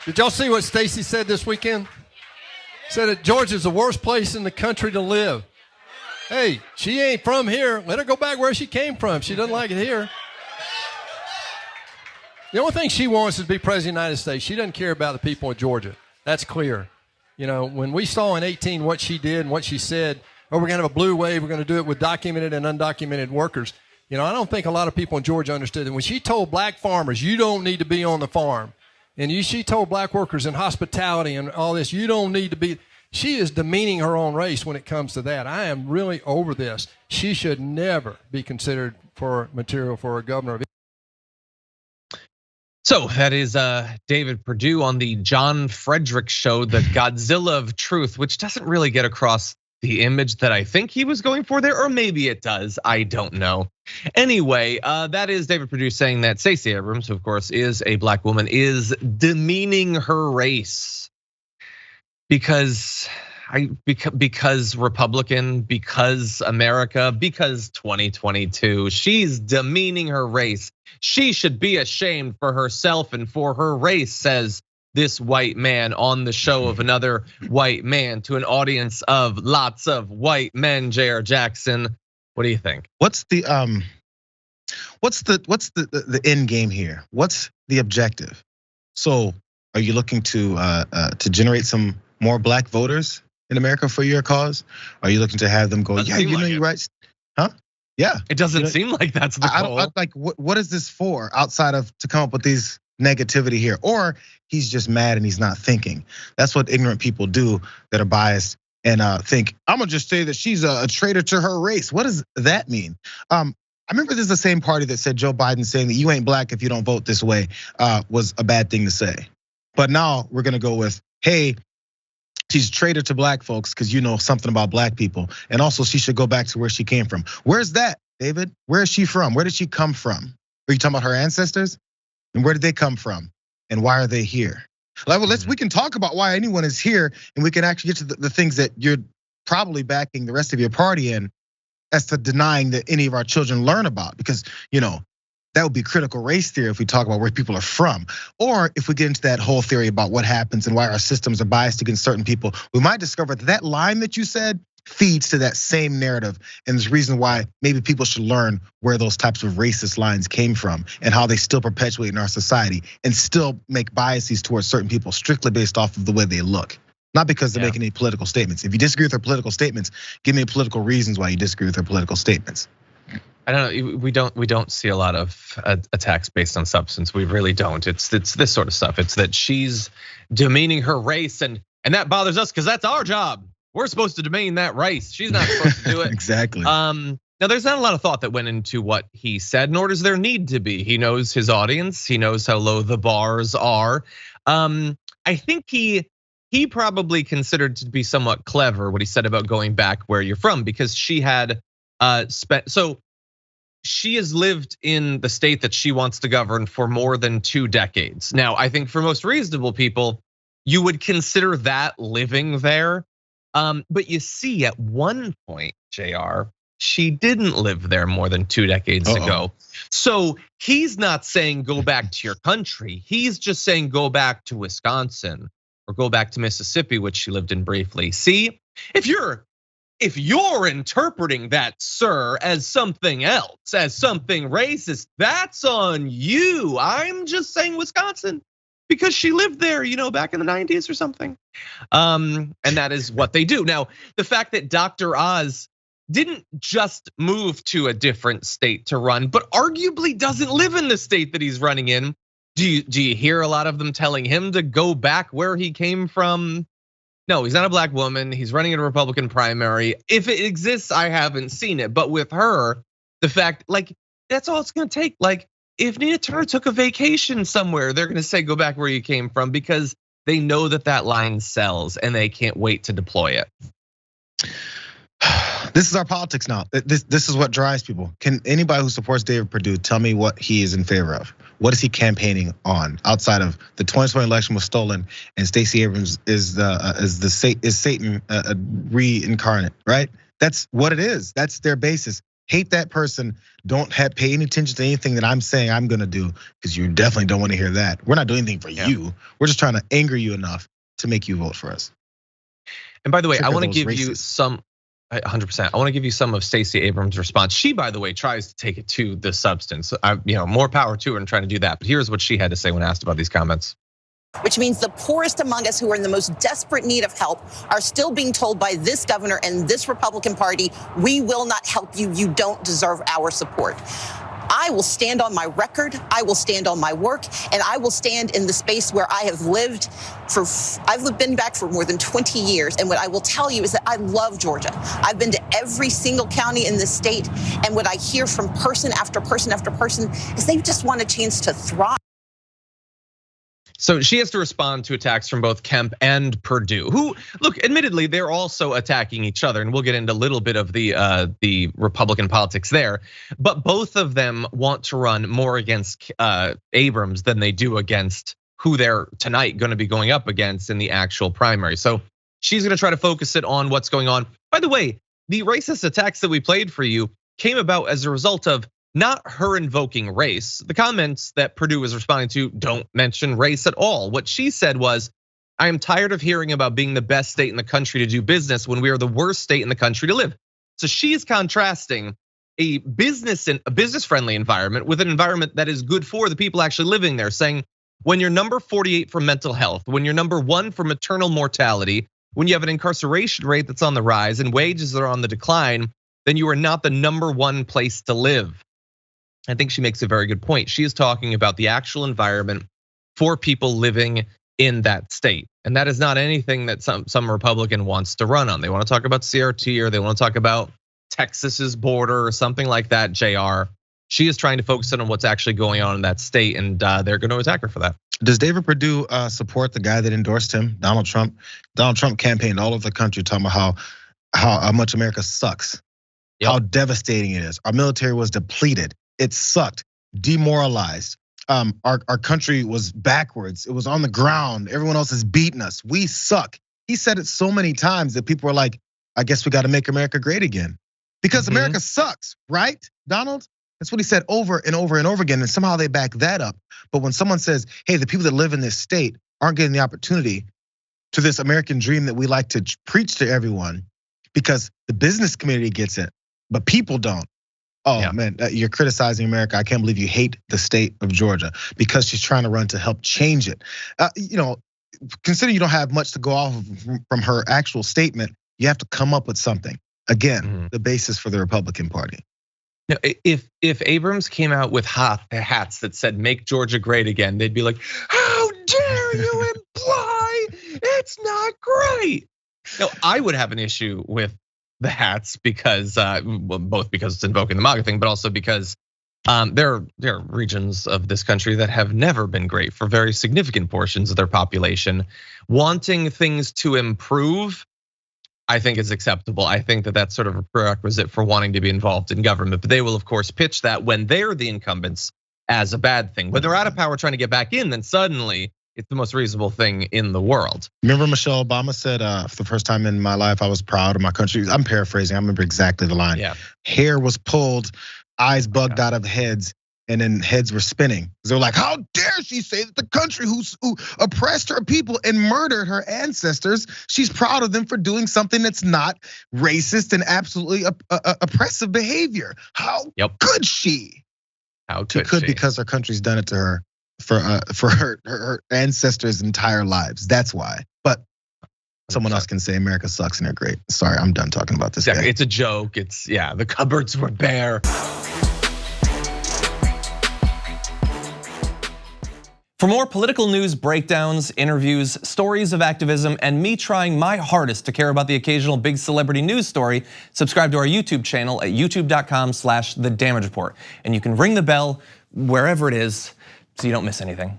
Did y'all see what Stacey said this weekend? Said that Georgia's the worst place in the country to live. Hey, she ain't from here. Let her go back where she came from. She doesn't like it here. The only thing she wants is to be president of the United States. She doesn't care about the people of Georgia. That's clear. You know, when we saw in 2018 what she did and what she said, oh, we're going to have a blue wave, we're going to do it with documented and undocumented workers. You know, I don't think a lot of people in Georgia understood that. When she told black farmers, you don't need to be on the farm, and she told black workers in hospitality and all this, you don't need to be, she is demeaning her own race when it comes to that. I am really over this. She should never be considered for material for a governor. So that is David Perdue on the John Fredericks show, the Godzilla of Truth, which doesn't really get across the image that I think he was going for there, or maybe it does, I don't know. Anyway, that is David Perdue saying that Stacey Abrams, who of course is a black woman, is demeaning her race because Republican, because America, because 2022, she's demeaning her race. She should be ashamed for herself and for her race, says this white man on the show of another white man to an audience of lots of white men. Jayar Jackson, what do you think? What's the end game here? What's the objective? So, are you looking to generate some more black voters in America for your cause? Are you looking to have them go, yeah, you know, you're right, huh? Yeah, it doesn't seem like that's the goal. Like, what is this for outside of to come up with these negativity here? Or he's just mad and he's not thinking. That's what ignorant people do that are biased and think, I'm gonna just say that she's a traitor to her race. What does that mean? I remember this is the same party that said Joe Biden saying that you ain't black if you don't vote this way was a bad thing to say. But now we're gonna go with, hey, she's a traitor to black folks because you know something about black people. And also she should go back to where she came from. Where's that, David? Where is she from? Where did she come from? Are you talking about her ancestors? And where did they come from? And why are they here? Like, well, we can talk about why anyone is here, and we can actually get to the things that you're probably backing the rest of your party in as to denying that any of our children learn about. Because, you know, that would be critical race theory if we talk about where people are from. Or if we get into that whole theory about what happens and why our systems are biased against certain people, we might discover that that line that you said feeds to that same narrative. And there's a reason why maybe people should learn where those types of racist lines came from and how they still perpetuate in our society and still make biases towards certain people strictly based off of the way they look. Not because they're making any political statements. If you disagree with their political statements, give me political reasons why you disagree with their political statements. I don't know. We don't see a lot of attacks based on substance. We really don't. It's this sort of stuff. It's that she's demeaning her race, and that bothers us because that's our job. We're supposed to demean that race. She's not supposed to do it. Exactly. Now there's not a lot of thought that went into what he said, nor does there need to be. He knows his audience. He knows how low the bars are. I think he probably considered to be somewhat clever what he said about going back where you're from, because she had she has lived in the state that she wants to govern for more than 2 decades. Now, I think for most reasonable people, you would consider that living there. But you see, at one point, JR, she didn't live there more than 2 decades ago. So he's not saying go back to your country. He's just saying go back to Wisconsin or go back to Mississippi, which she lived in briefly. See, if you're interpreting that, sir, as something else, as something racist, that's on you. I'm just saying Wisconsin because she lived there, back in the 90s or something. And that is what they do. Now, the fact that Dr. Oz didn't just move to a different state to run, but arguably doesn't live in the state that he's running in. Do you hear a lot of them telling him to go back where he came from? No, he's not a black woman. He's running in a Republican primary. If it exists, I haven't seen it. But with her, the fact, that's all it's gonna take. If Nina Turner took a vacation somewhere, they're gonna say, go back where you came from, because they know that line sells and they can't wait to deploy it. This is our politics now. This is what drives people. Can anybody who supports David Perdue tell me what he is in favor of? What is he campaigning on outside of the 2020 election was stolen and Stacey Abrams is Satan reincarnate, right? That's what it is. That's their basis. hate that person. Don't pay any attention to anything that I'm saying I'm gonna do, because you definitely don't want to hear that. We're not doing anything for you. We're just trying to anger you enough to make you vote for us. And by the way, I want to give you some, 100%. I want to give you some of Stacey Abrams' response. She, by the way, tries to take it to the substance. More power to her in trying to do that. But here's what she had to say when asked about these comments. Which means the poorest among us who are in the most desperate need of help are still being told by this governor and this Republican Party, we will not help you, you don't deserve our support. I will stand on my record, I will stand on my work, and I will stand in the space where I have lived been back for more than 20 years. And what I will tell you is that I love Georgia. I've been to every single county in this state, and what I hear from person after person after person is they just want a chance to thrive. So she has to respond to attacks from both Kemp and Perdue, who, look, admittedly, they're also attacking each other, and we'll get into a little bit of the Republican politics there. But both of them want to run more against Abrams than they do against who they're tonight going to be going up against in the actual primary. So she's going to try to focus it on what's going on. By the way, the racist attacks that we played for you came about as a result of not her invoking race. The comments that Perdue was responding to don't mention race at all. What she said was, I am tired of hearing about being the best state in the country to do business when we are the worst state in the country to live. So she's contrasting a business-friendly environment with an environment that is good for the people actually living there, saying when you're number 48 for mental health, when you're number 1 for maternal mortality, when you have an incarceration rate that's on the rise and wages that are on the decline, then you are not the number 1 place to live. I think she makes a very good point. She is talking about the actual environment for people living in that state. And that is not anything that some Republican wants to run on. They want to talk about CRT, or they want to talk about Texas's border or something like that, JR. She is trying to focus on what's actually going on in that state, and they're going to attack her for that. Does David Perdue support the guy that endorsed him, Donald Trump? Donald Trump campaigned all over the country talking about how much America sucks, how devastating it is. Our military was depleted. It sucked, demoralized. Our country was backwards. It was on the ground. Everyone else is beating us. We suck. He said it so many times that people were like, I guess we got to make America great again. Because America sucks, right, Donald? That's what he said over and over and over again. And somehow they back that up. But when someone says, hey, the people that live in this state aren't getting the opportunity to this American dream that we like to preach to everyone, because the business community gets it, but people don't. Oh man, you're criticizing America. I can't believe you hate the state of Georgia, because she's trying to run to help change it. Consider you don't have much to go off from her actual statement. You have to come up with something. Again, the basis for the Republican Party. Now, if Abrams came out with hats that said "Make Georgia Great Again," they'd be like, "How dare you imply it's not great?" Now, I would have an issue with the hats because, both because it's invoking the MAGA thing, but also because there are regions of this country that have never been great for very significant portions of their population. Wanting things to improve, I think is acceptable. I think that that's sort of a prerequisite for wanting to be involved in government. But they will, of course, pitch that when they're the incumbents as a bad thing. When they're out of power trying to get back in, then suddenly it's the most reasonable thing in the world. Remember Michelle Obama said, for the first time in my life, I was proud of my country. I'm paraphrasing, I remember exactly the line. Hair was pulled, eyes bugged out of heads, and then heads were spinning. They were like, how dare she say that the country who oppressed her people and murdered her ancestors, she's proud of them for doing something that's not racist and absolutely oppressive behavior. How could she? How could she? Because her country's done it to her for her ancestors' entire lives. That's why. But someone else can say America sucks and they're great. Sorry, I'm done talking about this guy. It's a joke. It's the cupboards were bare. For more political news, breakdowns, interviews, stories of activism, and me trying my hardest to care about the occasional big celebrity news story, subscribe to our YouTube channel at youtube.com/The Damage Report. And you can ring the bell wherever it is so you don't miss anything.